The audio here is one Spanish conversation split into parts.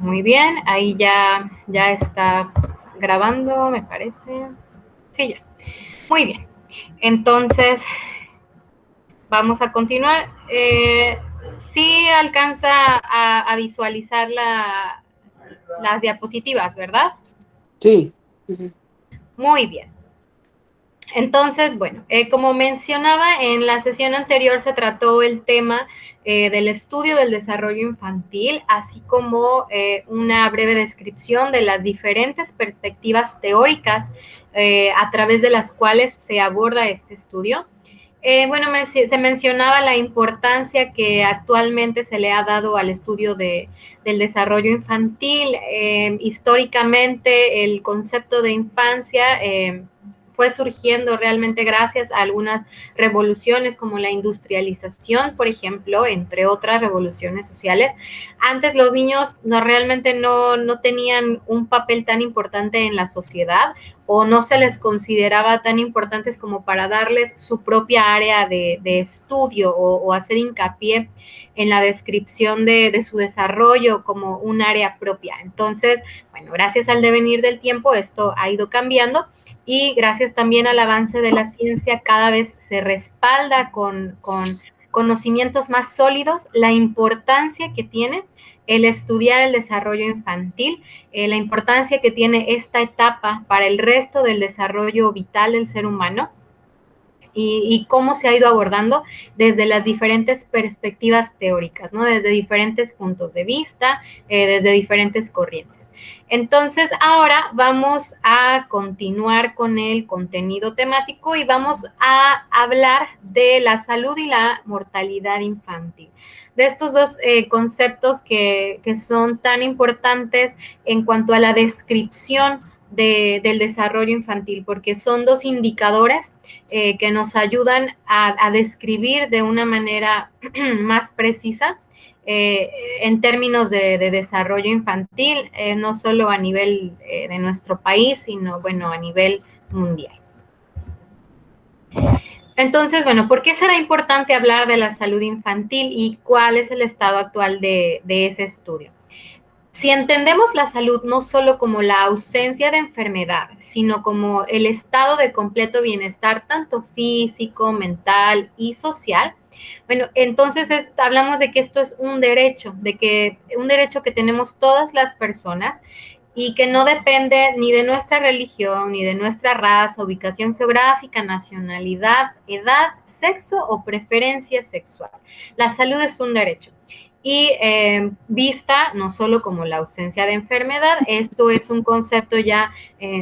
Muy bien, ahí ya está grabando, me parece. Sí, ya. Muy bien. Entonces, vamos a continuar. Sí alcanza a visualizar las diapositivas, ¿verdad? Sí, sí, sí. Muy bien. Entonces, bueno, como mencionaba, en la sesión anterior se trató el tema del estudio del desarrollo infantil, así como una breve descripción de las diferentes perspectivas teóricas a través de las cuales se aborda este estudio. Bueno, se mencionaba la importancia que actualmente se le ha dado al estudio del desarrollo infantil. Históricamente, el concepto de infancia fue surgiendo realmente gracias a algunas revoluciones como la industrialización, por ejemplo, entre otras revoluciones sociales. Antes los niños realmente no tenían un papel tan importante en la sociedad, o no se les consideraba tan importantes como para darles su propia área de estudio o hacer hincapié en la descripción de su desarrollo como un área propia. Entonces, bueno, gracias al devenir del tiempo esto ha ido cambiando, y gracias también al avance de la ciencia cada vez se respalda con conocimientos más sólidos la importancia que tiene el estudiar el desarrollo infantil, la importancia que tiene esta etapa para el resto del desarrollo vital del ser humano, y cómo se ha ido abordando desde las diferentes perspectivas teóricas, ¿no? Desde diferentes puntos de vista, desde diferentes corrientes. Entonces, ahora vamos a continuar con el contenido temático y vamos a hablar de la salud y la mortalidad infantil, de estos dos conceptos que son tan importantes en cuanto a la descripción del desarrollo infantil, porque son dos indicadores que nos ayudan a describir de una manera más precisa en términos de desarrollo infantil, no solo a nivel de nuestro país, sino, bueno, a nivel mundial. Entonces, bueno, ¿por qué será importante hablar de la salud infantil y cuál es el estado actual de ese estudio? Si entendemos la salud no solo como la ausencia de enfermedad, sino como el estado de completo bienestar, tanto físico, mental y social, bueno, entonces hablamos de que esto es un derecho, de que un derecho que tenemos todas las personas y que no depende ni de nuestra religión, ni de nuestra raza, ubicación geográfica, nacionalidad, edad, sexo o preferencia sexual. La salud es un derecho. Y vista no solo como la ausencia de enfermedad, esto es un concepto ya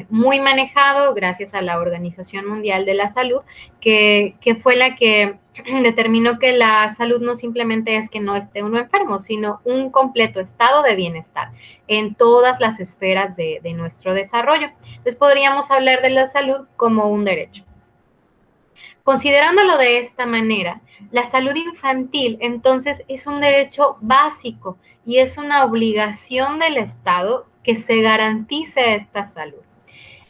muy manejado gracias a la Organización Mundial de la Salud, que fue la que determinó que la salud no simplemente es que no esté uno enfermo, sino un completo estado de bienestar en todas las esferas de nuestro desarrollo. Entonces podríamos hablar de la salud como un derecho. Considerándolo de esta manera, la salud infantil entonces es un derecho básico y es una obligación del Estado que se garantice esta salud.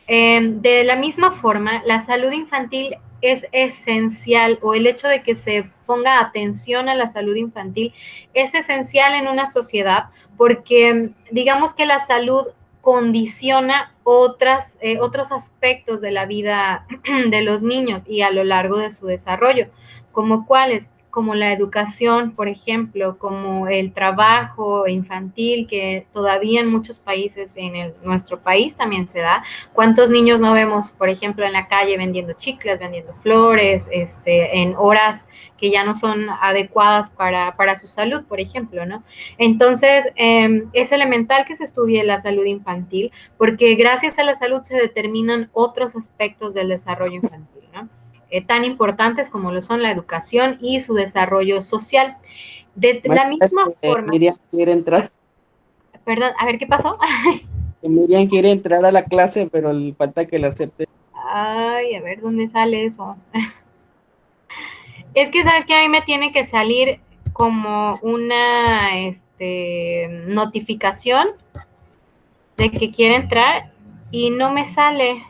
De la misma forma, la salud infantil es esencial, o el hecho de que se ponga atención a la salud infantil es esencial en una sociedad, porque digamos que la salud condiciona otros aspectos de la vida de los niños y a lo largo de su desarrollo, como cuáles, como la educación, por ejemplo, como el trabajo infantil, que todavía en muchos países, nuestro país también se da. ¿Cuántos niños no vemos, por ejemplo, en la calle vendiendo chicles, vendiendo flores, en horas que ya no son adecuadas para su salud, por ejemplo, ¿no? Entonces, es elemental que se estudie la salud infantil, porque gracias a la salud se determinan otros aspectos del desarrollo infantil, ¿no? Tan importantes como lo son la educación y su desarrollo social. De la Maestra, misma forma, Miriam quiere entrar, perdón, a ver qué pasó. Miriam quiere entrar a la clase, pero le falta que la acepte. Ay, a ver dónde sale eso. Es que sabes que a mí me tiene que salir como una notificación de que quiere entrar y no me sale.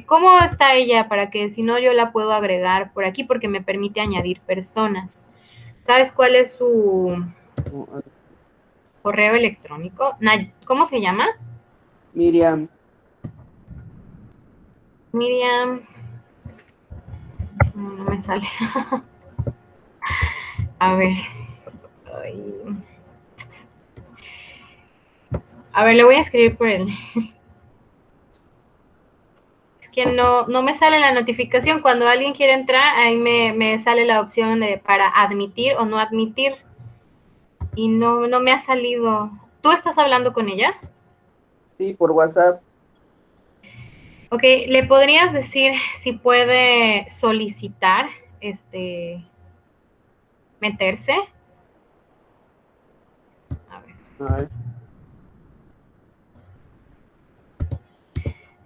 ¿Cómo está ella? Para que si no yo la puedo agregar por aquí, porque me permite añadir personas. ¿Sabes cuál es su? No, Correo electrónico. ¿Cómo se llama? Miriam. Miriam. No me sale. A ver. Ay. A ver, le voy a escribir por él. Es que no me sale la notificación. Cuando alguien quiere entrar, ahí me sale la opción para admitir o no admitir. Y no me ha salido. ¿Tú estás hablando con ella? Sí, por WhatsApp. Ok, ¿le podrías decir si puede solicitar meterse? A ver. A ver.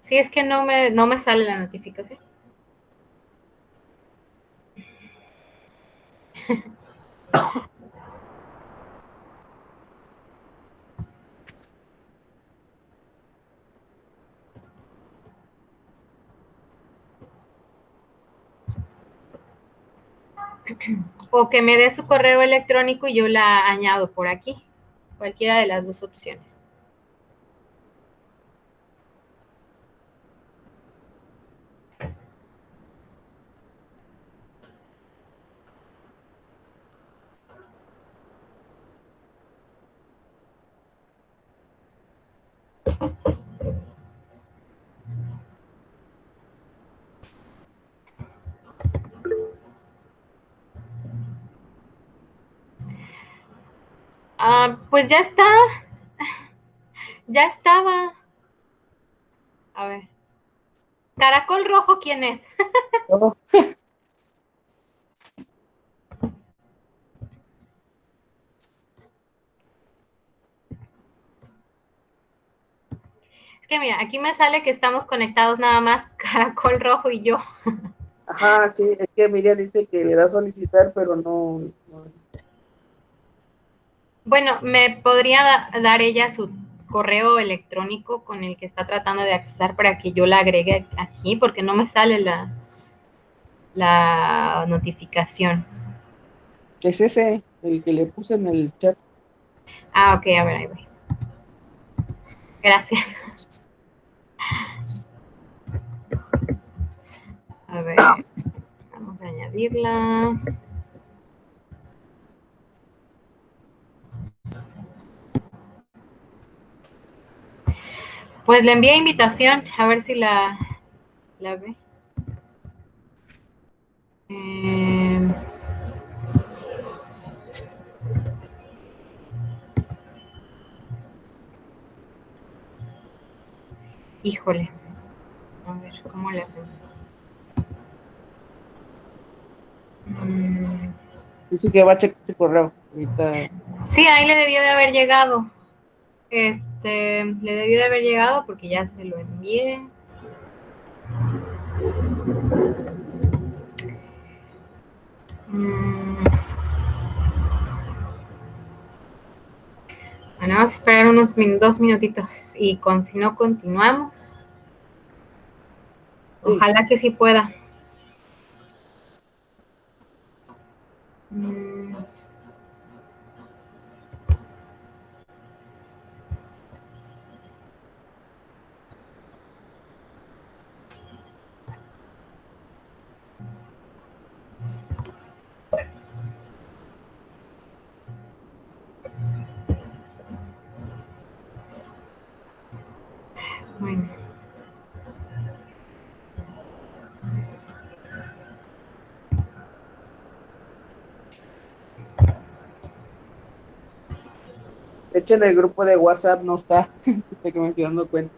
Sí, es que no me sale la notificación. O que me dé su correo electrónico y yo la añado por aquí. Cualquiera de las dos opciones. Ah, pues ya está, ya estaba. A ver. Caracol rojo, ¿quién es? Oh, Es que mira, aquí me sale que estamos conectados nada más Caracol rojo y yo. ajá, sí, es que Miriam dice que le da a solicitar, pero no. Bueno, ¿me podría dar ella su correo electrónico con el que está tratando de accesar para que yo la agregue aquí? Porque no me sale la notificación. ¿Qué es ese? El que le puse en el chat. Ah, ok, a ver, ahí voy. Gracias. A ver, vamos a añadirla. Pues le envié invitación, a ver si la ve. Eh, híjole, a ver, ¿cómo le hacemos? Mm, Dice que va a checar su correo. Ahorita. sí, ahí le debió de haber llegado. Le debió de haber llegado porque ya se lo envié. Mm, bueno, vamos a esperar unos 2 minutitos y si no continuamos. Sí. Ojalá que sí pueda. Mm, bueno, De hecho, en el grupo de WhatsApp no está. De que me estoy dando cuenta.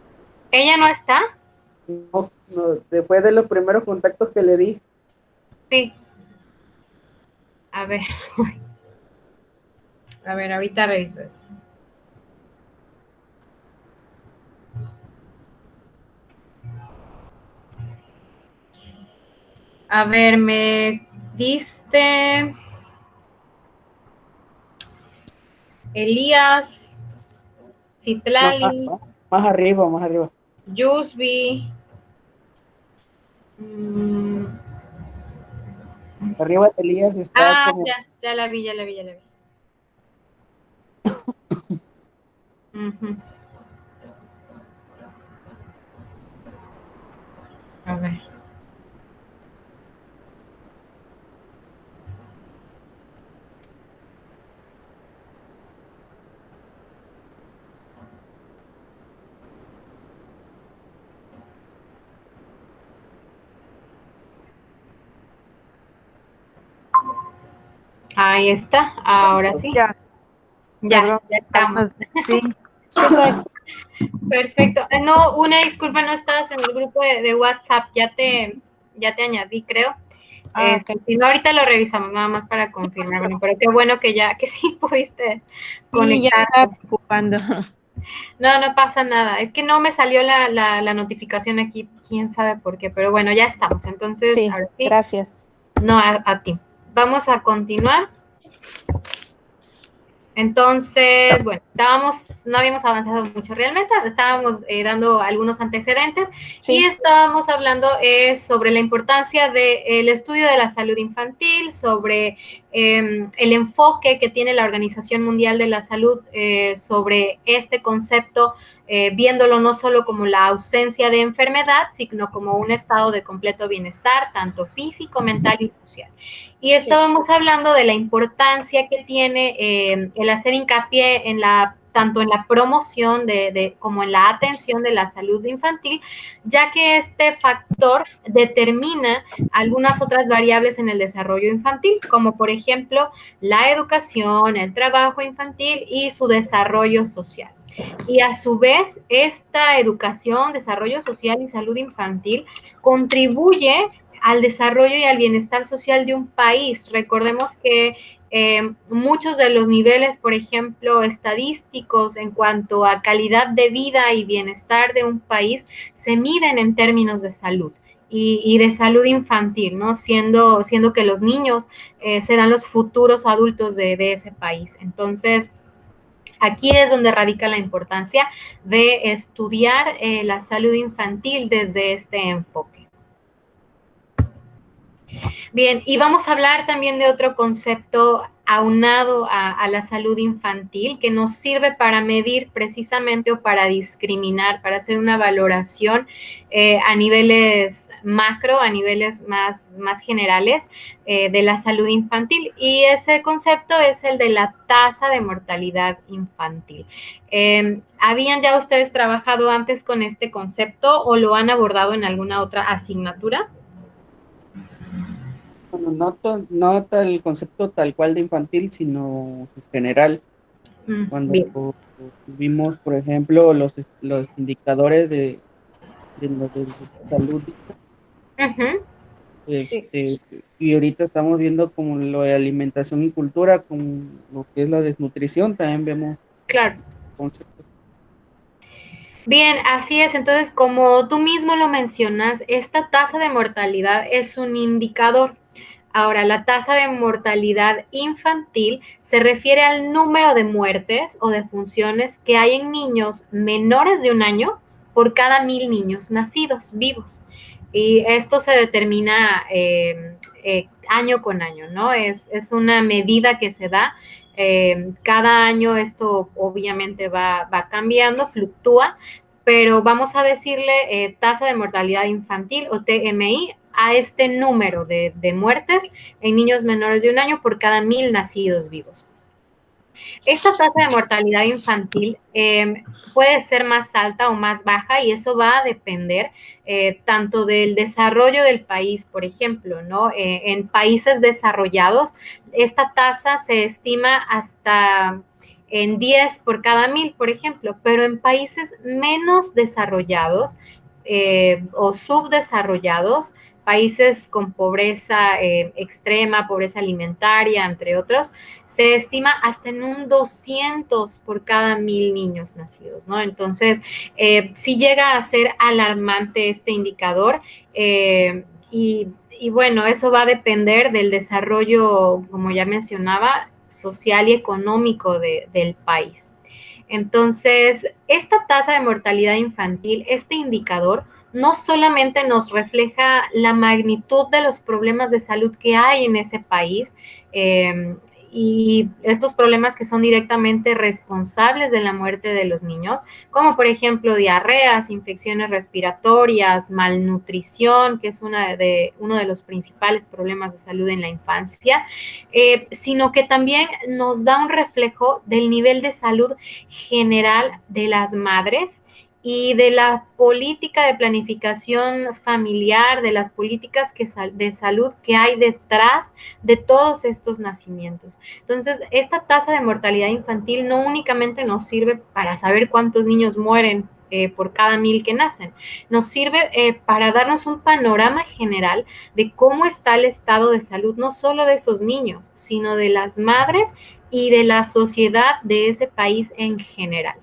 ¿ella no está? No, después de los primeros contactos que le di. Sí. A ver, a ver, ahorita reviso eso. A ver, me diste Elías, No, Citlali, más arriba, más arriba. Yusbi. mm, Arriba de Elías está ah, como. ya la vi, ya la vi, ya la vi. Ujú. A ver. Ahí está, ahora sí. Ya, Ya, perdón. ya estamos. Sí. Perfecto. Perfecto. No, una disculpa, no estabas en el grupo de WhatsApp, ya te añadí, creo. Ok. Si no, ahorita lo revisamos, nada más para confirmar. Bueno, pero qué bueno que sí pudiste Sí, ya me conectarte. estaba preocupando. No, no pasa nada. Es que no me salió la notificación aquí, quién sabe por qué, pero bueno, ya estamos. Entonces, Sí, ahora sí, gracias. no a ti. Vamos a continuar. Entonces, bueno, no habíamos avanzado mucho realmente, estábamos dando algunos antecedentes y Sí, estábamos hablando sobre la importancia del estudio de la salud infantil, sobre el enfoque que tiene la Organización Mundial de la Salud sobre este concepto, viéndolo no solo como la ausencia de enfermedad, sino como un estado de completo bienestar, tanto físico, mental y social. Y sí, estábamos hablando de la importancia que tiene el hacer hincapié tanto en la promoción como en la atención de la salud infantil, ya que este factor determina algunas otras variables en el desarrollo infantil, como por ejemplo la educación, el trabajo infantil y su desarrollo social. Y a su vez, esta educación, desarrollo social y salud infantil contribuye al desarrollo y al bienestar social de un país. Recordemos que muchos de los niveles, por ejemplo, estadísticos en cuanto a calidad de vida y bienestar de un país, se miden en términos de salud. Y de salud infantil, ¿no? Siendo que los niños serán los futuros adultos de ese país. Entonces, aquí es donde radica la importancia de estudiar la salud infantil desde este enfoque. Bien, y vamos a hablar también de otro concepto aunado a la salud infantil que nos sirve para medir precisamente o para discriminar, para hacer una valoración a niveles macro, a niveles más generales de la salud infantil. Y ese concepto es el de la tasa de mortalidad infantil. ¿Habían ya ustedes trabajado antes con este concepto o lo han abordado en alguna otra asignatura? Bueno, no el concepto tal cual de infantil, sino en general. Cuando Bien. vimos, por ejemplo, los indicadores de salud, Uh-huh. sí. y ahorita estamos viendo como lo de alimentación y cultura, como lo que es la desnutrición, también vemos Claro. conceptos. Bien, así es. Entonces, como tú mismo lo mencionas, esta tasa de mortalidad es un indicador. Ahora, la tasa de mortalidad infantil se refiere al número de muertes o defunciones que hay en niños menores de un año por cada 1,000 niños nacidos vivos. Y esto se determina año con año, ¿no? Es una medida que se da. Cada año esto obviamente va cambiando, fluctúa, pero vamos a decirle tasa de mortalidad infantil o TMI a este número de muertes en niños menores de un año por cada 1,000 nacidos vivos. Esta tasa de mortalidad infantil puede ser más alta o más baja y eso va a depender tanto del desarrollo del país, por ejemplo, ¿no? En países desarrollados, esta tasa se estima hasta en 10 por cada 1,000, por ejemplo, pero en países menos desarrollados o subdesarrollados, países con pobreza extrema, pobreza alimentaria, entre otros, se estima hasta en un 200 por cada 1,000 niños nacidos, ¿no? Entonces, sí llega a ser alarmante este indicador y bueno, eso va a depender del desarrollo, como ya mencionaba, social y económico del país. Entonces, esta tasa de mortalidad infantil, este indicador, no solamente nos refleja la magnitud de los problemas de salud que hay en ese país y estos problemas que son directamente responsables de la muerte de los niños, como por ejemplo diarreas, infecciones respiratorias, malnutrición, que es uno de los principales problemas de salud en la infancia, sino que también nos da un reflejo del nivel de salud general de las madres y de la política de planificación familiar, de las políticas de salud que hay detrás de todos estos nacimientos. Entonces, esta tasa de mortalidad infantil no únicamente nos sirve para saber cuántos niños mueren por cada 1000 que nacen, nos sirve para darnos un panorama general de cómo está el estado de salud, no solo de esos niños, sino de las madres y de la sociedad de ese país en general.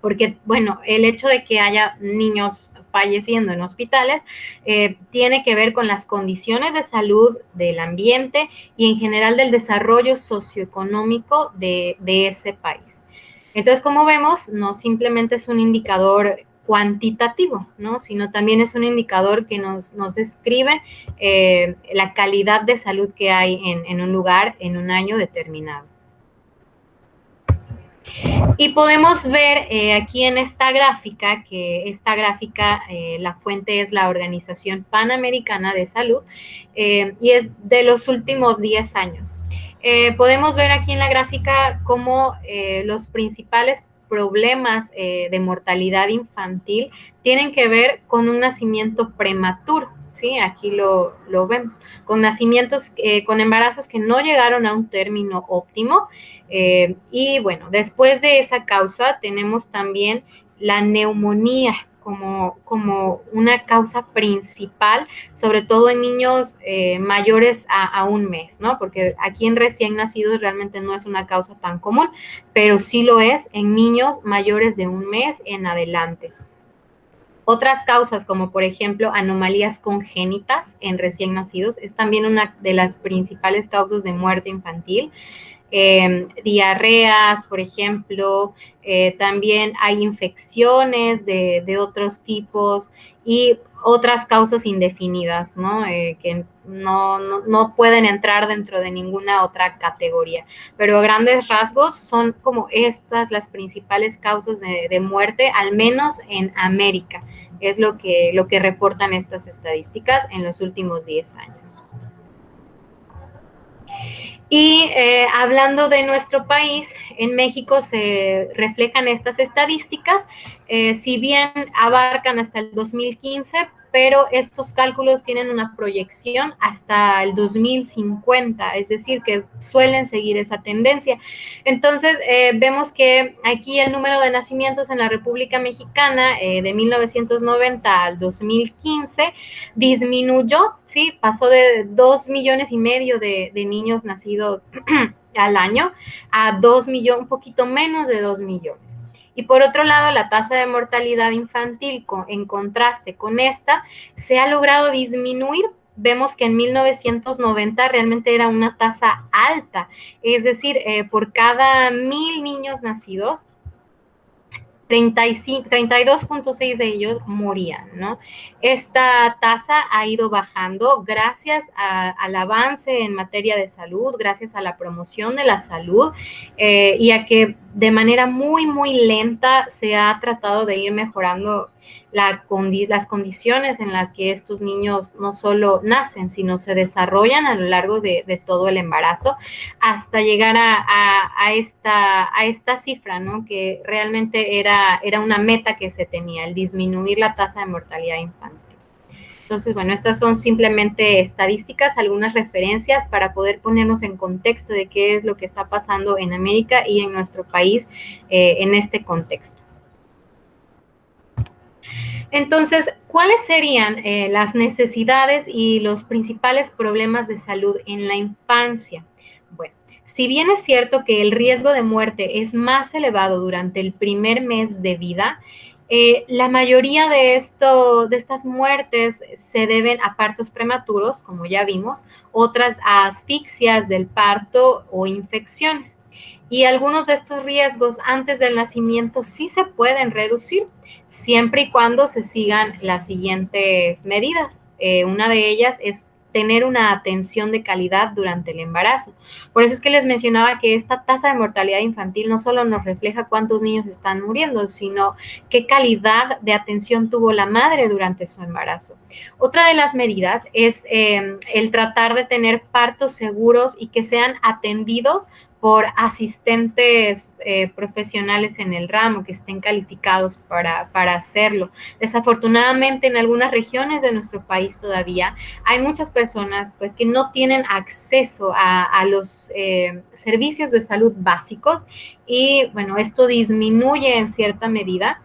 Porque, bueno, el hecho de que haya niños falleciendo en hospitales tiene que ver con las condiciones de salud del ambiente y en general del desarrollo socioeconómico de ese país. Entonces, como vemos, no simplemente es un indicador cuantitativo, ¿no? Sino también es un indicador que nos describe la calidad de salud que hay en un lugar en un año determinado. Y podemos ver aquí en esta gráfica, la fuente es la Organización Panamericana de Salud, y es de los últimos 10 años. Podemos ver aquí en la gráfica cómo los principales problemas de mortalidad infantil tienen que ver con un nacimiento prematuro. Sí, aquí lo vemos, con nacimientos, con embarazos que no llegaron a un término óptimo. Y bueno, después de esa causa tenemos también la neumonía como una causa principal, sobre todo en niños mayores a un mes, ¿no? Porque aquí en recién nacidos realmente no es una causa tan común, pero sí lo es en niños mayores de un mes en adelante. Otras causas, como por ejemplo anomalías congénitas en recién nacidos, es también una de las principales causas de muerte infantil. Diarreas, por ejemplo, también hay infecciones de otros tipos y otras causas indefinidas, ¿no? Que no pueden entrar dentro de ninguna otra categoría. Pero a grandes rasgos son como estas las principales causas de muerte, al menos en América. Es lo que reportan estas estadísticas en los últimos 10 años. Y hablando de nuestro país, en México se reflejan estas estadísticas, si bien abarcan hasta el 2015, pero estos cálculos tienen una proyección hasta el 2050, es decir, que suelen seguir esa tendencia. Entonces, vemos que aquí el número de nacimientos en la República Mexicana de 1990 al 2015 disminuyó, ¿sí? Pasó de 2,5 millones de niños nacidos al año a 2 millones, un poquito menos de 2 millones. Y por otro lado, la tasa de mortalidad infantil, en contraste con esta, se ha logrado disminuir. Vemos que en 1990 realmente era una tasa alta, es decir, por cada 1,000 niños nacidos, 32.6 de ellos morían, ¿no? Esta tasa ha ido bajando gracias al avance en materia de salud, gracias a la promoción de la salud y a que de manera muy, muy lenta se ha tratado de ir mejorando las condiciones en las que estos niños no solo nacen, sino se desarrollan a lo largo de todo el embarazo hasta llegar a esta cifra, ¿no? Que realmente era una meta que se tenía, el disminuir la tasa de mortalidad infantil. Entonces, bueno, estas son simplemente estadísticas, algunas referencias para poder ponernos en contexto de qué es lo que está pasando en América y en nuestro país en este contexto. Entonces, ¿cuáles serían las necesidades y los principales problemas de salud en la infancia? Bueno, si bien es cierto que el riesgo de muerte es más elevado durante el primer mes de vida, la mayoría de estas muertes se deben a partos prematuros, como ya vimos, otras a asfixias del parto o infecciones. Y algunos de estos riesgos antes del nacimiento sí se pueden reducir, siempre y cuando se sigan las siguientes medidas. Una de ellas es tener una atención de calidad durante el embarazo. Por eso es que les mencionaba que esta tasa de mortalidad infantil no solo nos refleja cuántos niños están muriendo, sino qué calidad de atención tuvo la madre durante su embarazo. Otra de las medidas es el tratar de tener partos seguros y que sean atendidos por asistentes profesionales en el ramo que estén calificados para hacerlo. Desafortunadamente, en algunas regiones de nuestro país todavía hay muchas personas pues, que no tienen acceso a los servicios de salud básicos y, bueno, esto disminuye en cierta medida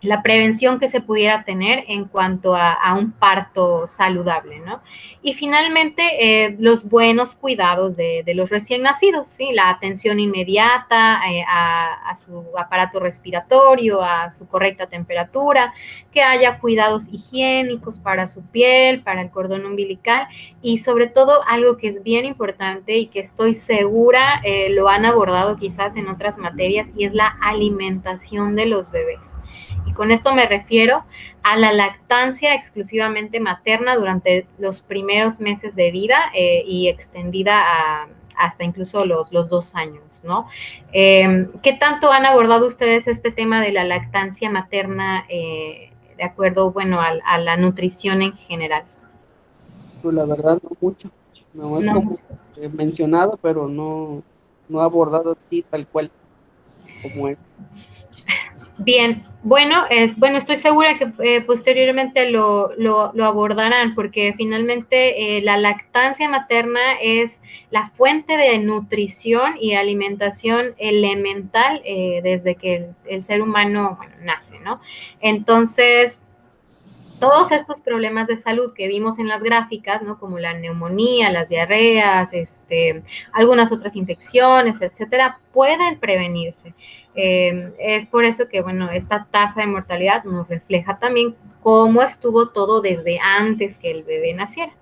la prevención que se pudiera tener en cuanto a un parto saludable, ¿no? Y finalmente, los buenos cuidados de los recién nacidos, ¿sí? La atención inmediata a su aparato respiratorio, a su correcta temperatura, que haya cuidados higiénicos para su piel, para el cordón umbilical y sobre todo algo que es bien importante y que estoy segura lo han abordado quizás en otras materias y es la alimentación de los bebés. Y con esto me refiero a la lactancia exclusivamente materna durante los primeros meses de vida y extendida hasta incluso los 2 años, ¿no? ¿Qué tanto han abordado ustedes este tema de la lactancia materna de acuerdo, bueno, a la nutrición en general? Pues la verdad no mucho, no es como mencionado, pero no abordado así tal cual como es. Bien, bueno, estoy segura que posteriormente lo abordarán porque finalmente la lactancia materna es la fuente de nutrición y alimentación elemental desde que el ser humano, bueno, nace, ¿no? Entonces, todos estos problemas de salud que vimos en las gráficas, ¿no? Como la neumonía, las diarreas, algunas otras infecciones, etcétera, pueden prevenirse. Es por eso que, bueno, esta tasa de mortalidad nos refleja también cómo estuvo todo desde antes que el bebé naciera.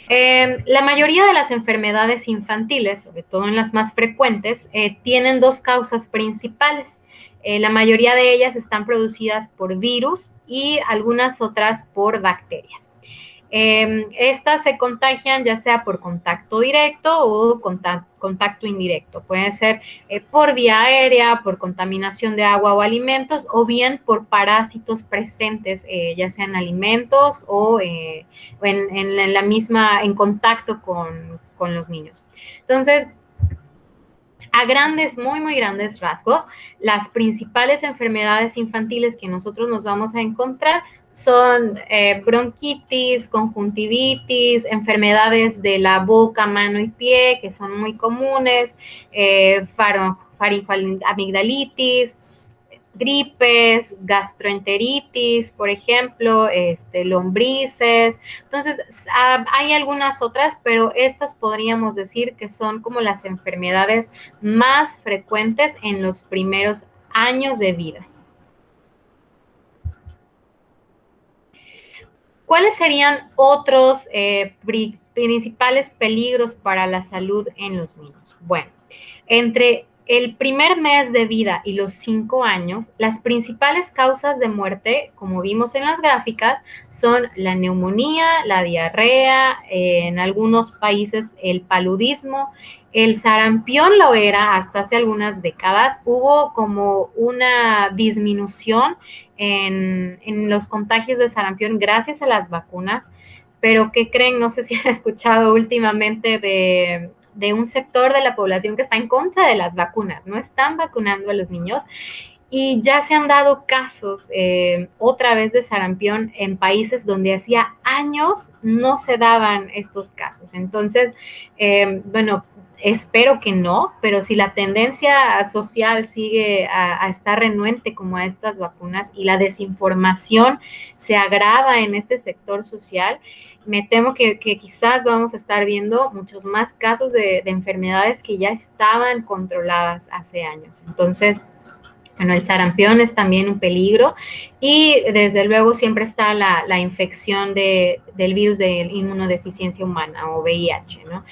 La mayoría de las enfermedades infantiles, sobre todo en las más frecuentes, tienen dos causas principales. La mayoría de ellas están producidas por virus y algunas otras por bacterias. Estas se contagian ya sea por contacto directo o contacto indirecto. Pueden ser por vía aérea, por contaminación de agua o alimentos, o bien por parásitos presentes, ya sean alimentos o en la misma, en contacto con los niños. Entonces, a grandes, muy, muy grandes rasgos, las principales enfermedades infantiles que nosotros nos vamos a encontrar son bronquitis, conjuntivitis, enfermedades de la boca, mano y pie, que son muy comunes, faringoamigdalitis, gripes, gastroenteritis, por ejemplo, lombrices. Entonces, hay algunas otras, pero estas podríamos decir que son como las enfermedades más frecuentes en los primeros años de vida. ¿Cuáles serían otros principales peligros para la salud en los niños? Bueno, entre el primer mes de vida y los 5 años, las principales causas de muerte, como vimos en las gráficas, son la neumonía, la diarrea, en algunos países el paludismo, el sarampión lo era hasta hace algunas décadas. Hubo como una disminución en los contagios de sarampión gracias a las vacunas, pero ¿qué creen? No sé si han escuchado últimamente de un sector de la población que está en contra de las vacunas, no están vacunando a los niños y ya se han dado casos otra vez de sarampión en países donde hacía años no se daban estos casos. Entonces, bueno, espero que no, pero si la tendencia social sigue a estar renuente como a estas vacunas y la desinformación se agrava en este sector social, me temo que quizás vamos a estar viendo muchos más casos de enfermedades que ya estaban controladas hace años. Entonces, Bueno, el sarampión es también un peligro y desde luego siempre está la infección del virus de inmunodeficiencia humana o VIH, ¿no?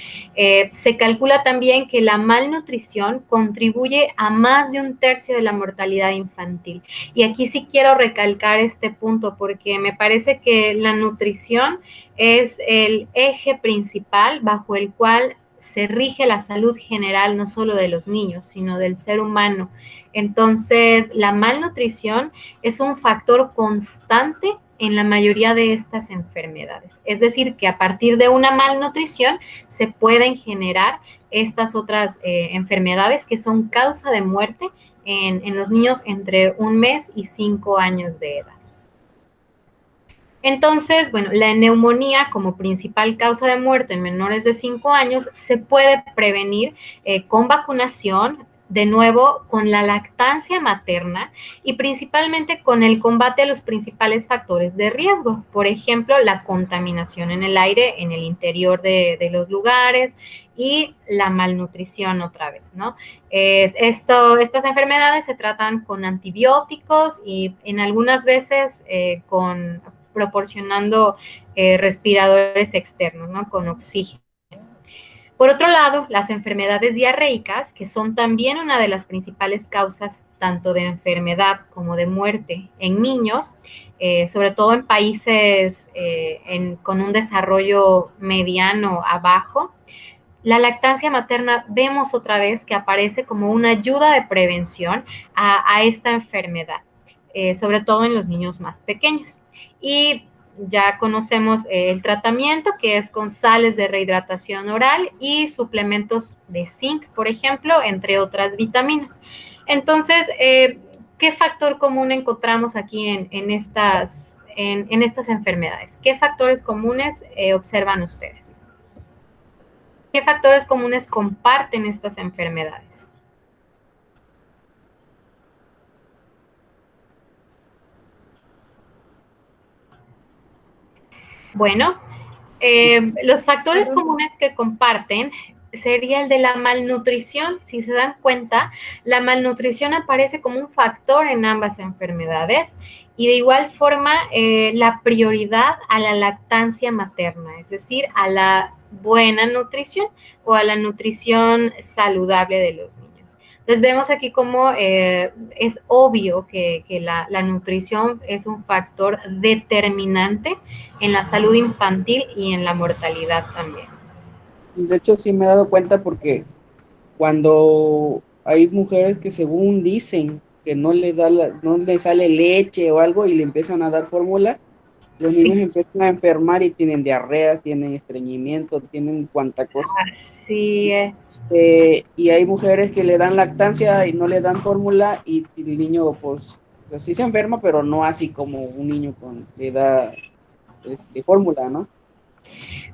Se calcula también que la malnutrición contribuye a más de 1/3 de la mortalidad infantil. Y aquí sí quiero recalcar este punto porque me parece que la nutrición es el eje principal bajo el cual se rige la salud general, no solo de los niños, sino del ser humano. Entonces, la malnutrición es un factor constante en la mayoría de estas enfermedades. Es decir, que a partir de una malnutrición se pueden generar estas otras enfermedades que son causa de muerte en los niños entre 1 mes y 5 años de edad. Entonces, bueno, la neumonía como principal causa de muerte en menores de 5 años se puede prevenir con vacunación, de nuevo, con la lactancia materna y principalmente con el combate a los principales factores de riesgo. Por ejemplo, la contaminación en el aire, en el interior de los lugares y la malnutrición otra vez, ¿no? Estas enfermedades se tratan con antibióticos y en algunas veces proporcionando respiradores externos, ¿no? Con oxígeno. Por otro lado, las enfermedades diarreicas, que son también una de las principales causas tanto de enfermedad como de muerte en niños, sobre todo en países con un desarrollo mediano abajo, la lactancia materna vemos otra vez que aparece como una ayuda de prevención a esta enfermedad, sobre todo en los niños más pequeños. Y ya conocemos el tratamiento, que es con sales de rehidratación oral y suplementos de zinc, por ejemplo, entre otras vitaminas. Entonces, ¿qué factor común encontramos aquí en estas enfermedades? ¿Qué factores comunes observan ustedes? ¿Qué factores comunes comparten estas enfermedades? Bueno, los factores comunes que comparten sería el de la malnutrición. Si se dan cuenta, la malnutrición aparece como un factor en ambas enfermedades y de igual forma la prioridad a la lactancia materna, es decir, a la buena nutrición o a la nutrición saludable de los niños. Entonces vemos aquí cómo es obvio que la nutrición es un factor determinante en la salud infantil y en la mortalidad también. De hecho, sí me he dado cuenta porque cuando hay mujeres que según dicen que no le sale leche o algo y le empiezan a dar fórmula, los niños empiezan a enfermar y tienen diarrea, tienen estreñimiento, tienen cuanta cosa. Así es. Y hay mujeres que le dan lactancia y no le dan fórmula y el niño pues sí se enferma, pero no así como un niño le da fórmula, ¿no?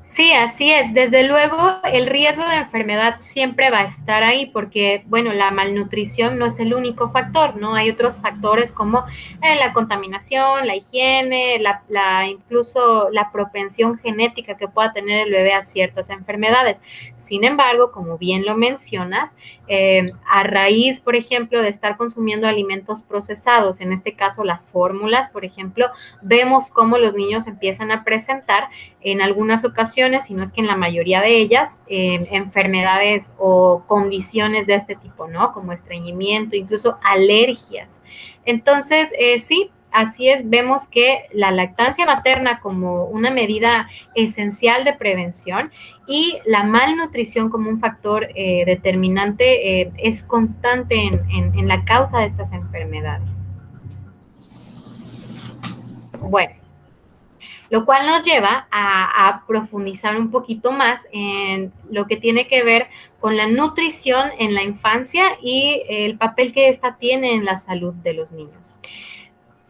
Sí, así es. Desde luego, el riesgo de enfermedad siempre va a estar ahí porque, bueno, la malnutrición no es el único factor, ¿no? Hay otros factores como la contaminación, la higiene, incluso la propensión genética que pueda tener el bebé a ciertas enfermedades. Sin embargo, como bien lo mencionas, a raíz, por ejemplo, de estar consumiendo alimentos procesados, en este caso las fórmulas, por ejemplo, vemos cómo los niños empiezan a presentar en algunas ocasiones, si no es que en la mayoría de ellas, enfermedades o condiciones de este tipo, ¿no? Como estreñimiento, incluso alergias. Entonces, sí, así es, vemos que la lactancia materna como una medida esencial de prevención y la malnutrición como un factor determinante es constante en la causa de estas enfermedades. Bueno, lo cual nos lleva a profundizar un poquito más en lo que tiene que ver con la nutrición en la infancia y el papel que ésta tiene en la salud de los niños.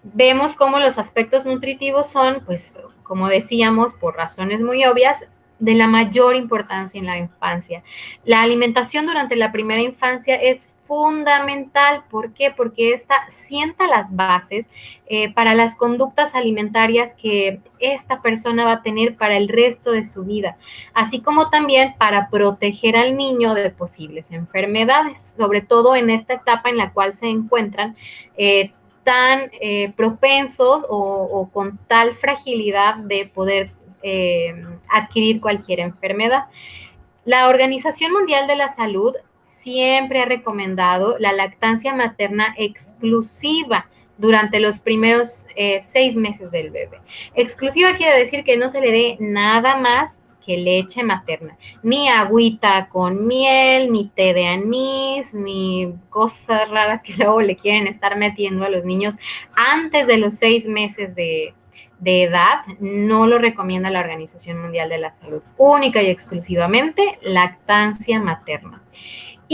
Vemos cómo los aspectos nutritivos son, pues, como decíamos, por razones muy obvias, de la mayor importancia en la infancia. La alimentación durante la primera infancia es fundamental. ¿Por qué? Porque esta sienta las bases para las conductas alimentarias que esta persona va a tener para el resto de su vida, así como también para proteger al niño de posibles enfermedades, sobre todo en esta etapa en la cual se encuentran tan propensos o con tal fragilidad de poder adquirir cualquier enfermedad. La Organización Mundial de la Salud siempre ha recomendado la lactancia materna exclusiva durante los primeros 6 meses del bebé. Exclusiva quiere decir que no se le dé nada más que leche materna, ni agüita con miel, ni té de anís, ni cosas raras que luego le quieren estar metiendo a los niños antes de los 6 meses de edad. No lo recomienda la Organización Mundial de la Salud. Única y exclusivamente lactancia materna.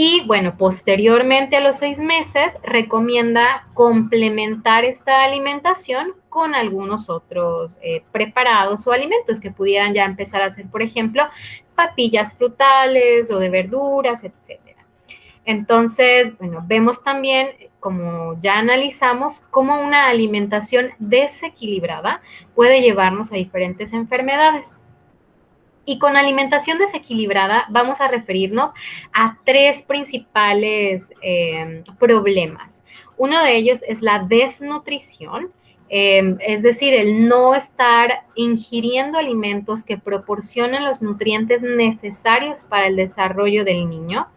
Y bueno, posteriormente a los 6 meses recomienda complementar esta alimentación con algunos otros preparados o alimentos que pudieran ya empezar a hacer, por ejemplo, papillas frutales o de verduras, etcétera. Entonces, bueno, vemos también, como ya analizamos, cómo una alimentación desequilibrada puede llevarnos a diferentes enfermedades. Y con alimentación desequilibrada vamos a referirnos a 3 principales problemas. Uno de ellos es la desnutrición, es decir, el no estar ingiriendo alimentos que proporcionan los nutrientes necesarios para el desarrollo del niño.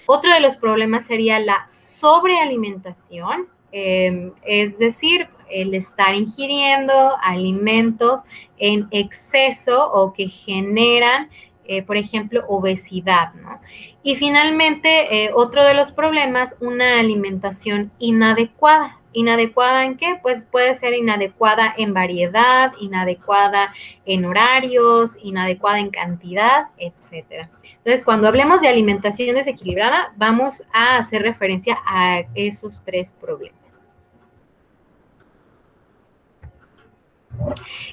Otro de los problemas sería la sobrealimentación, es decir, el estar ingiriendo alimentos en exceso o que generan, por ejemplo, obesidad, ¿no? Y finalmente, otro de los problemas, una alimentación inadecuada. ¿Inadecuada en qué? Pues puede ser inadecuada en variedad, inadecuada en horarios, inadecuada en cantidad, etcétera. Entonces, cuando hablemos de alimentación desequilibrada, vamos a hacer referencia a esos 3 problemas.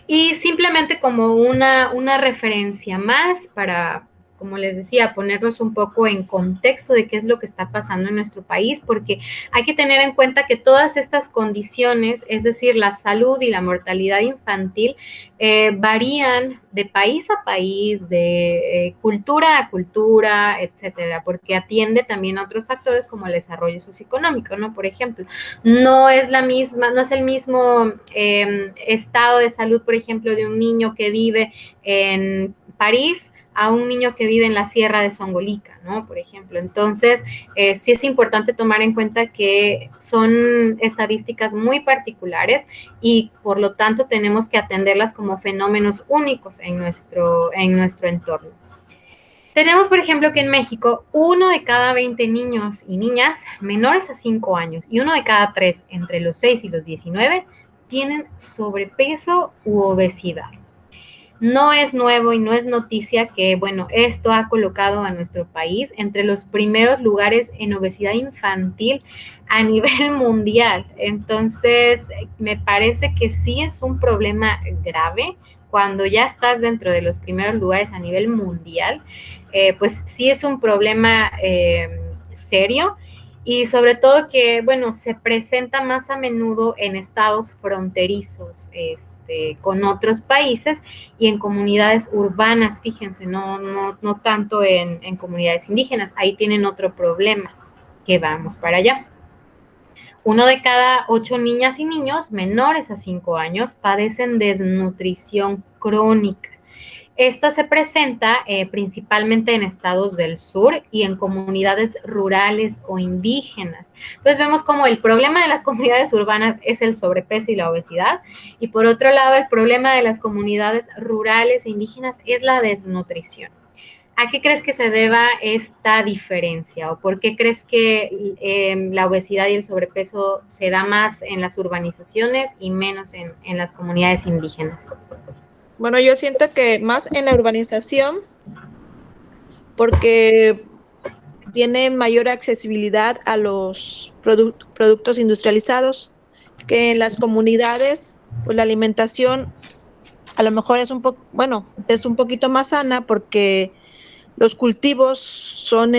Y simplemente como una referencia más para, como les decía, ponernos un poco en contexto de qué es lo que está pasando en nuestro país, porque hay que tener en cuenta que todas estas condiciones, es decir, la salud y la mortalidad infantil, varían de país a país, de cultura a cultura, etcétera, porque atiende también a otros factores como el desarrollo socioeconómico, ¿no? Por ejemplo, no es el mismo estado de salud, por ejemplo, de un niño que vive en París a un niño que vive en la sierra de Songolica, ¿no? Por ejemplo. Entonces, sí es importante tomar en cuenta que son estadísticas muy particulares y por lo tanto tenemos que atenderlas como fenómenos únicos en nuestro entorno. Tenemos, por ejemplo, que en México 1 de cada 20 niños y niñas menores a 5 años y 1 de cada 3 entre los 6 y los 19 tienen sobrepeso u obesidad. No es nuevo y no es noticia que, bueno, esto ha colocado a nuestro país entre los primeros lugares en obesidad infantil a nivel mundial. Entonces, me parece que sí es un problema grave cuando ya estás dentro de los primeros lugares a nivel mundial, pues sí es un problema serio. Y sobre todo que, bueno, se presenta más a menudo en estados fronterizos con otros países y en comunidades urbanas, fíjense, no tanto en comunidades indígenas. Ahí tienen otro problema, que vamos para allá. 1 de cada 8 niñas y niños menores a 5 años padecen desnutrición crónica. Esta se presenta principalmente en estados del sur y en comunidades rurales o indígenas. Entonces vemos como el problema de las comunidades urbanas es el sobrepeso y la obesidad, y por otro lado el problema de las comunidades rurales e indígenas es la desnutrición. ¿A qué crees que se deba esta diferencia? ¿O por qué crees que la obesidad y el sobrepeso se da más en las urbanizaciones y menos en las comunidades indígenas? Bueno, yo siento que más en la urbanización, porque tienen mayor accesibilidad a los productos industrializados, que en las comunidades, pues la alimentación a lo mejor es un poquito más sana porque los cultivos son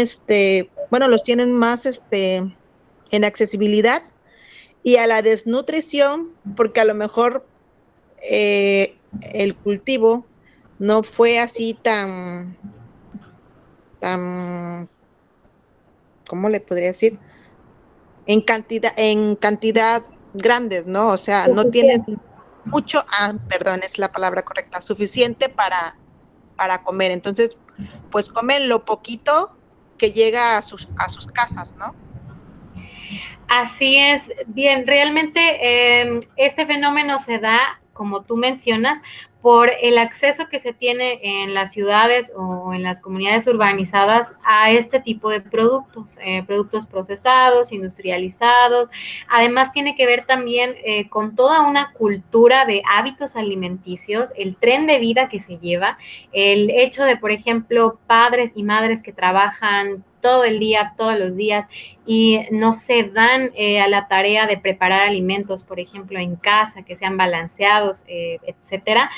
bueno, los tienen más en accesibilidad, y a la desnutrición, porque a lo mejor el cultivo no fue así tan, ¿cómo le podría decir? En cantidad grandes, ¿no? O sea, no tienen mucho, perdón, es la palabra correcta, suficiente para comer. Entonces, pues comen lo poquito que llega a sus casas, ¿no? Así es, bien, realmente este fenómeno se da, como tú mencionas, por el acceso que se tiene en las ciudades o en las comunidades urbanizadas a este tipo de productos, productos procesados, industrializados. Además, tiene que ver también con toda una cultura de hábitos alimenticios, el tren de vida que se lleva, el hecho de, por ejemplo, padres y madres que trabajan todo el día, todos los días, y no se dan a la tarea de preparar alimentos, por ejemplo, en casa, que sean balanceados, etcétera,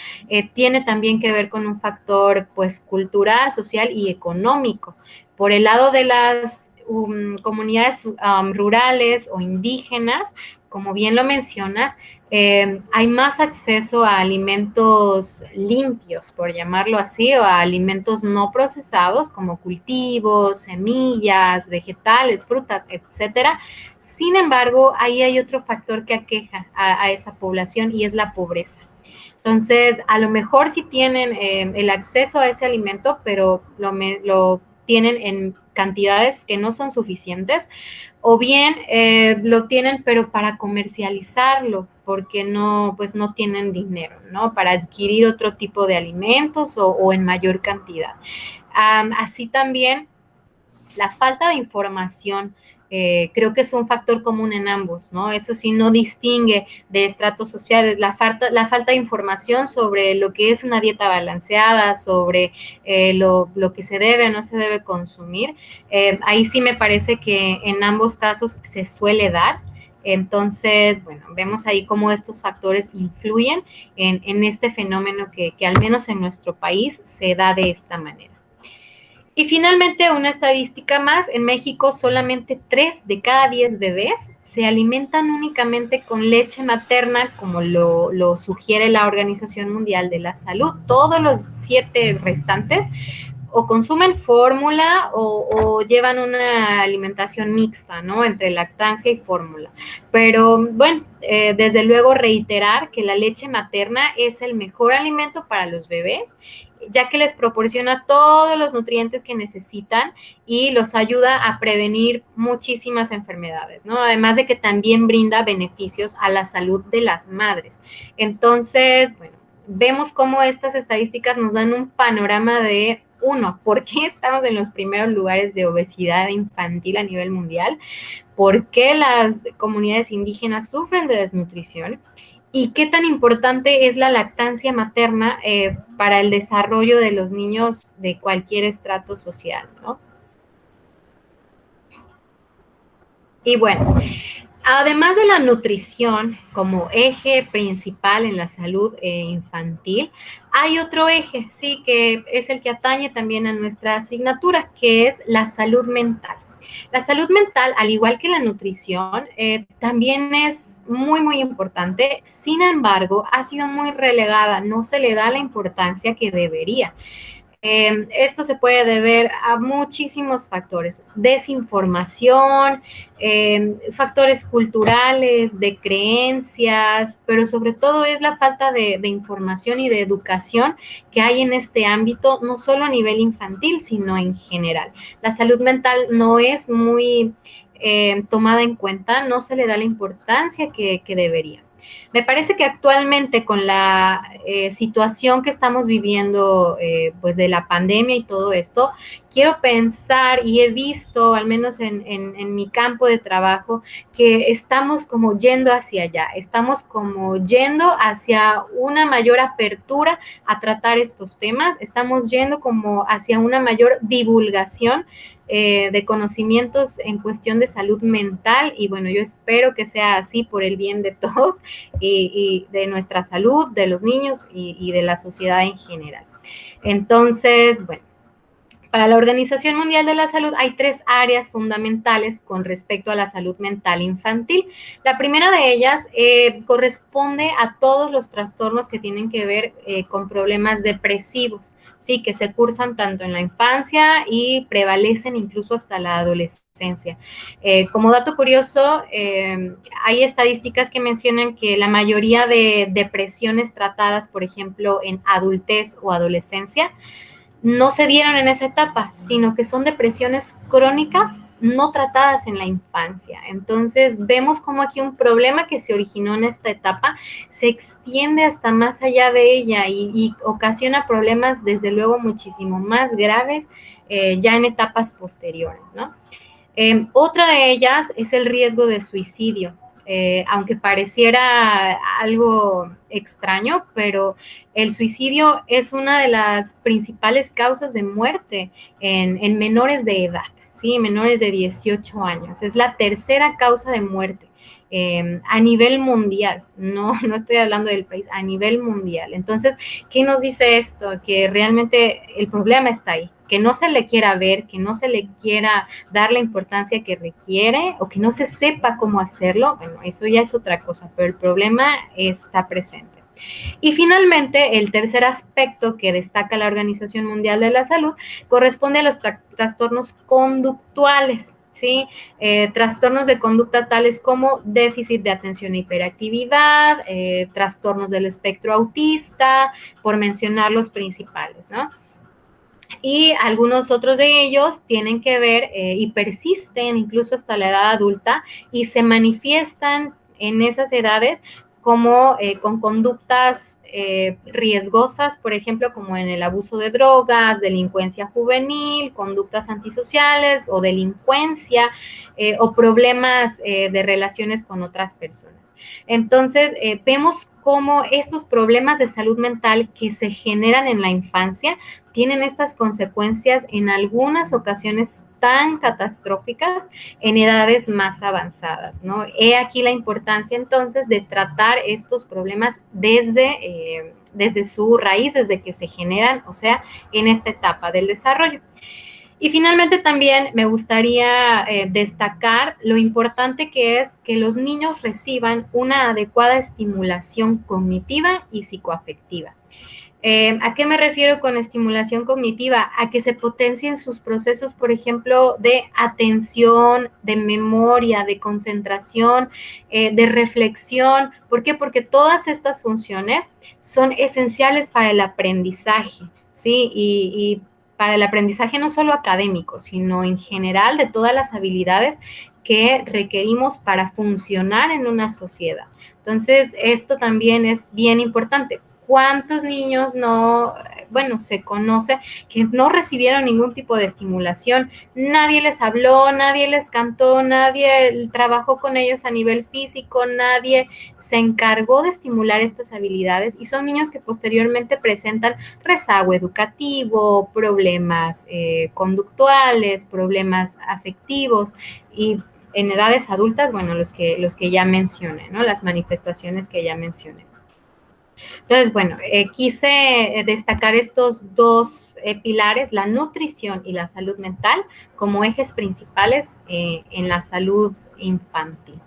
tiene también que ver con un factor, pues, cultural, social y económico. Por el lado de las comunidades rurales o indígenas, como bien lo mencionas, hay más acceso a alimentos limpios, por llamarlo así, o a alimentos no procesados como cultivos, semillas, vegetales, frutas, etcétera. Sin embargo, ahí hay otro factor que aqueja a esa población y es la pobreza. Entonces, a lo mejor sí tienen el acceso a ese alimento, pero lo tienen en cantidades que no son suficientes, o bien lo tienen pero para comercializarlo, porque no, pues no tienen dinero, ¿no? Para adquirir otro tipo de alimentos o en mayor cantidad. Así también la falta de información. Creo que es un factor común en ambos, ¿no? Eso sí no distingue de estratos sociales, la falta de información sobre lo que es una dieta balanceada, sobre lo que se debe o no se debe consumir. Ahí sí me parece que en ambos casos se suele dar. Entonces, bueno, vemos ahí cómo estos factores influyen en este fenómeno que al menos en nuestro país se da de esta manera. Y finalmente, una estadística más, en México solamente 3 de cada 10 bebés se alimentan únicamente con leche materna, como lo sugiere la Organización Mundial de la Salud. Todos los 7 restantes o consumen fórmula o llevan una alimentación mixta, ¿no? Entre lactancia y fórmula. Pero bueno, desde luego reiterar que la leche materna es el mejor alimento para los bebés, ya que les proporciona todos los nutrientes que necesitan y los ayuda a prevenir muchísimas enfermedades, ¿no? Además de que también brinda beneficios a la salud de las madres. Entonces, bueno, vemos cómo estas estadísticas nos dan un panorama de, uno, ¿por qué estamos en los primeros lugares de obesidad infantil a nivel mundial? ¿Por qué las comunidades indígenas sufren de desnutrición? ¿Y qué tan importante es la lactancia materna para el desarrollo de los niños de cualquier estrato social, ¿no? Y bueno, además de la nutrición como eje principal en la salud infantil, hay otro eje, sí, que es el que atañe también a nuestra asignatura, que es la salud mental. La salud mental, al igual que la nutrición, también es muy, muy importante. Sin embargo, ha sido muy relegada, no se le da la importancia que debería. Esto se puede deber a muchísimos factores, desinformación, factores culturales, de creencias, pero sobre todo es la falta de información y de educación que hay en este ámbito, no solo a nivel infantil, sino en general. La salud mental no es muy tomada en cuenta, no se le da la importancia que debería. Me parece que actualmente con la situación que estamos viviendo, pues de la pandemia y todo esto, quiero pensar y he visto, al menos en mi campo de trabajo, que estamos como yendo hacia allá, estamos como yendo hacia una mayor apertura a tratar estos temas, estamos yendo como hacia una mayor divulgación de conocimientos en cuestión de salud mental y bueno, yo espero que sea así por el bien de todos y de nuestra salud, de los niños y de la sociedad en general. Entonces, bueno, Para la Organización Mundial de la Salud hay 3 áreas fundamentales con respecto a la salud mental infantil. La primera de ellas corresponde a todos los trastornos que tienen que ver con problemas depresivos, ¿sí? Que se cursan tanto en la infancia y prevalecen incluso hasta la adolescencia. Como dato curioso, hay estadísticas que mencionan que la mayoría de depresiones tratadas, por ejemplo, en adultez o adolescencia, no se dieron en esa etapa, sino que son depresiones crónicas no tratadas en la infancia. Entonces, vemos como aquí un problema que se originó en esta etapa se extiende hasta más allá de ella y ocasiona problemas, desde luego, muchísimo más graves ya en etapas posteriores, ¿no? Otra de ellas es el riesgo de suicidio. Aunque pareciera algo extraño, pero el suicidio es una de las principales causas de muerte en menores de edad, ¿sí? Menores de 18 años. Es la tercera causa de muerte a nivel mundial. No estoy hablando del país, a nivel mundial. Entonces, ¿qué nos dice esto? Que realmente el problema está ahí, que no se le quiera ver, que no se le quiera dar la importancia que requiere o que no se sepa cómo hacerlo. Bueno, eso ya es otra cosa, pero el problema está presente. Y finalmente, el tercer aspecto que destaca la Organización Mundial de la Salud corresponde a los trastornos conductuales, ¿sí? Trastornos de conducta tales como déficit de atención e hiperactividad, trastornos del espectro autista, por mencionar los principales, ¿no? Y algunos otros de ellos tienen que ver y persisten incluso hasta la edad adulta y se manifiestan en esas edades como con conductas riesgosas, por ejemplo, como en el abuso de drogas, delincuencia juvenil, conductas antisociales o delincuencia o problemas de relaciones con otras personas. Entonces, vemos cómo estos problemas de salud mental que se generan en la infancia tienen estas consecuencias en algunas ocasiones tan catastróficas en edades más avanzadas, ¿no? He aquí la importancia entonces de tratar estos problemas desde su raíz, desde que se generan, o sea, en esta etapa del desarrollo. Y finalmente también me gustaría destacar lo importante que es que los niños reciban una adecuada estimulación cognitiva y psicoafectiva. ¿A qué me refiero con estimulación cognitiva? A que se potencien sus procesos, por ejemplo, de atención, de memoria, de concentración, de reflexión. ¿Por qué? Porque todas estas funciones son esenciales para el aprendizaje, ¿sí? Y para el aprendizaje no solo académico, sino en general de todas las habilidades que requerimos para funcionar en una sociedad. Entonces, esto también es bien importante. ¿Cuántos niños se conoce que no recibieron ningún tipo de estimulación? Nadie les habló, nadie les cantó, nadie trabajó con ellos a nivel físico, nadie se encargó de estimular estas habilidades y son niños que posteriormente presentan rezago educativo, problemas conductuales, problemas afectivos y en edades adultas, bueno, los que ya mencioné, ¿no? Las manifestaciones que ya mencioné. Entonces, bueno, quise destacar estos dos pilares, la nutrición y la salud mental, como ejes principales en la salud infantil.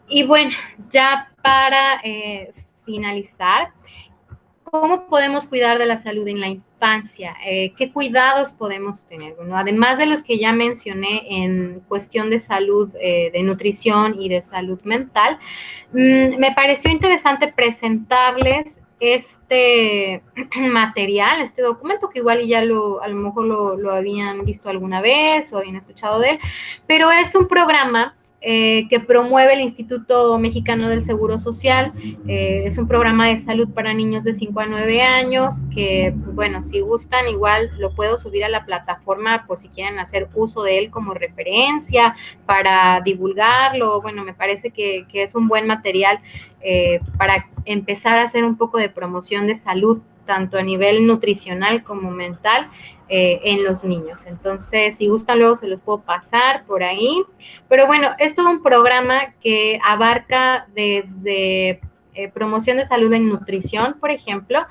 Y bueno, ya para finalizar, ¿cómo podemos cuidar de la salud en la infancia? ¿Qué cuidados podemos tener? Bueno, además de los que ya mencioné en cuestión de salud, de nutrición y de salud mental, me pareció interesante presentarles este material, este documento que igual ya a lo mejor lo habían visto alguna vez o habían escuchado de él, pero es un programa que promueve el Instituto Mexicano del Seguro Social. Es un programa de salud para niños de 5 a 9 años que, bueno, si gustan, igual lo puedo subir a la plataforma por si quieren hacer uso de él como referencia para divulgarlo. Bueno, me parece que es un buen material para empezar a hacer un poco de promoción de salud, tanto a nivel nutricional como mental, en los niños. Entonces, si gustan, luego se los puedo pasar por ahí. Pero bueno, es todo un programa que abarca desde promoción de salud en nutrición, por ejemplo,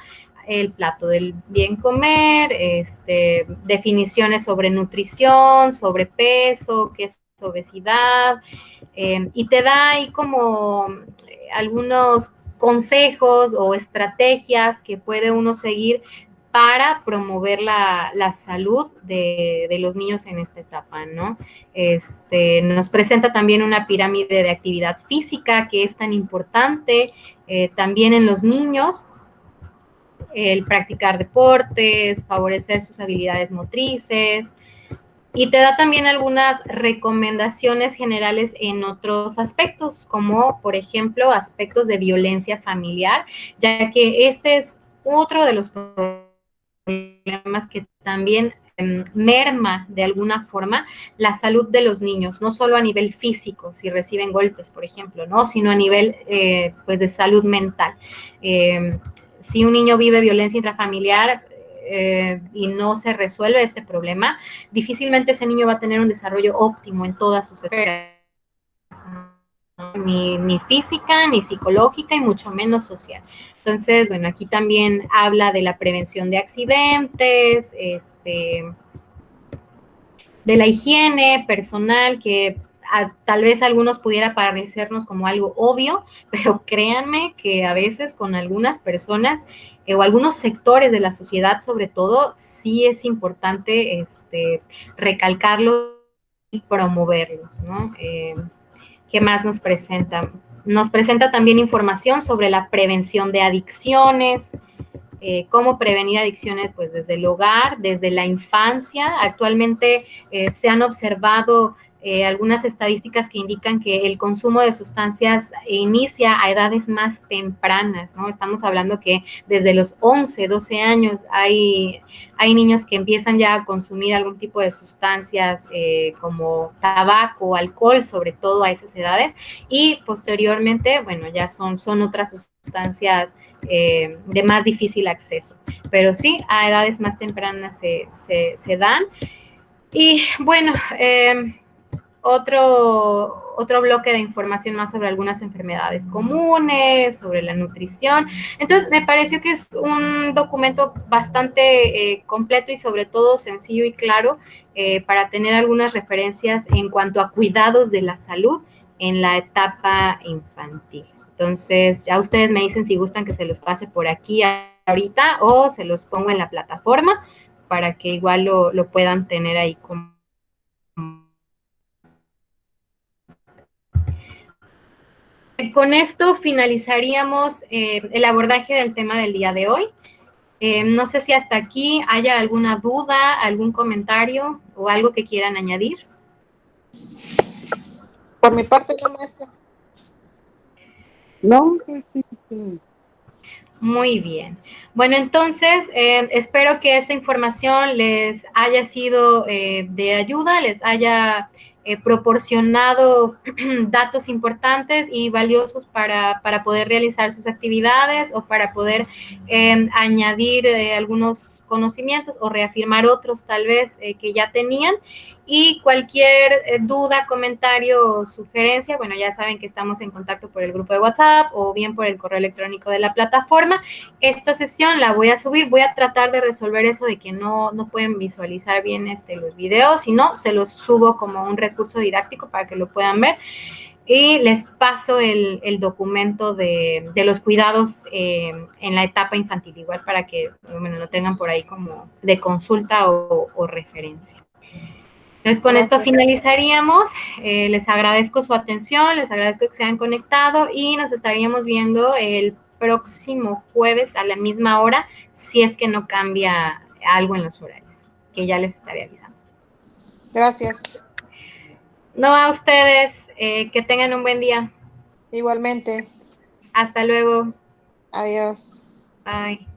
el plato del bien comer, definiciones sobre nutrición, sobre peso, qué es obesidad, y te da ahí como algunos consejos o estrategias que puede uno seguir para promover la salud de los niños en esta etapa, ¿no? Nos presenta también una pirámide de actividad física que es tan importante también en los niños, el practicar deportes, favorecer sus habilidades motrices, y te da también algunas recomendaciones generales en otros aspectos, como por ejemplo aspectos de violencia familiar, ya que este es otro de los problemas que también merma de alguna forma la salud de los niños, no solo a nivel físico, si reciben golpes, por ejemplo, ¿no? Sino a nivel pues de salud mental. Si un niño vive violencia intrafamiliar, y no se resuelve este problema, difícilmente ese niño va a tener un desarrollo óptimo en todas sus esferas, ni física, ni psicológica, y mucho menos social. Entonces, bueno, aquí también habla de la prevención de accidentes, de la higiene personal, que tal vez a algunos pudiera parecernos como algo obvio, pero créanme que a veces con algunas personas o algunos sectores de la sociedad, sobre todo, sí es importante recalcarlos y promoverlos, ¿no? ¿Qué más nos presenta? Nos presenta también información sobre la prevención de adicciones, cómo prevenir adicciones pues desde el hogar, desde la infancia. Actualmente se han observado algunas estadísticas que indican que el consumo de sustancias inicia a edades más tempranas, ¿no? Estamos hablando que desde los 11, 12 años hay niños que empiezan ya a consumir algún tipo de sustancias como tabaco, alcohol, sobre todo a esas edades, y posteriormente, bueno, ya son otras sustancias de más difícil acceso. Pero sí, a edades más tempranas se dan. Y bueno, otro bloque de información más sobre algunas enfermedades comunes, sobre la nutrición. Entonces, me pareció que es un documento bastante completo y sobre todo sencillo y claro para tener algunas referencias en cuanto a cuidados de la salud en la etapa infantil. Entonces, ya ustedes me dicen si gustan que se los pase por aquí ahorita o se los pongo en la plataforma para que igual lo puedan tener ahí como. Con esto finalizaríamos el abordaje del tema del día de hoy. No sé si hasta aquí haya alguna duda, algún comentario o algo que quieran añadir. Por mi parte, no, maestra. No, sí. Muy bien. Bueno, entonces espero que esta información les haya sido de ayuda, les haya proporcionado datos importantes y valiosos para poder realizar sus actividades o para poder añadir algunos conocimientos o reafirmar otros tal vez que ya tenían. Y cualquier duda, comentario o sugerencia, bueno, ya saben que estamos en contacto por el grupo de WhatsApp o bien por el correo electrónico de la plataforma. Esta sesión la voy a subir, voy a tratar de resolver eso de que no pueden visualizar bien los videos, si no, se los subo como un recurso didáctico para que lo puedan ver. Y les paso el documento de los cuidados en la etapa infantil, igual para que bueno, lo tengan por ahí como de consulta o referencia. Entonces, con esto finalizaríamos. Les agradezco su atención, les agradezco que se hayan conectado y nos estaríamos viendo el próximo jueves a la misma hora, si es que no cambia algo en los horarios, que ya les estaré avisando. Gracias. No, a ustedes, que tengan un buen día. Igualmente. Hasta luego. Adiós. Bye.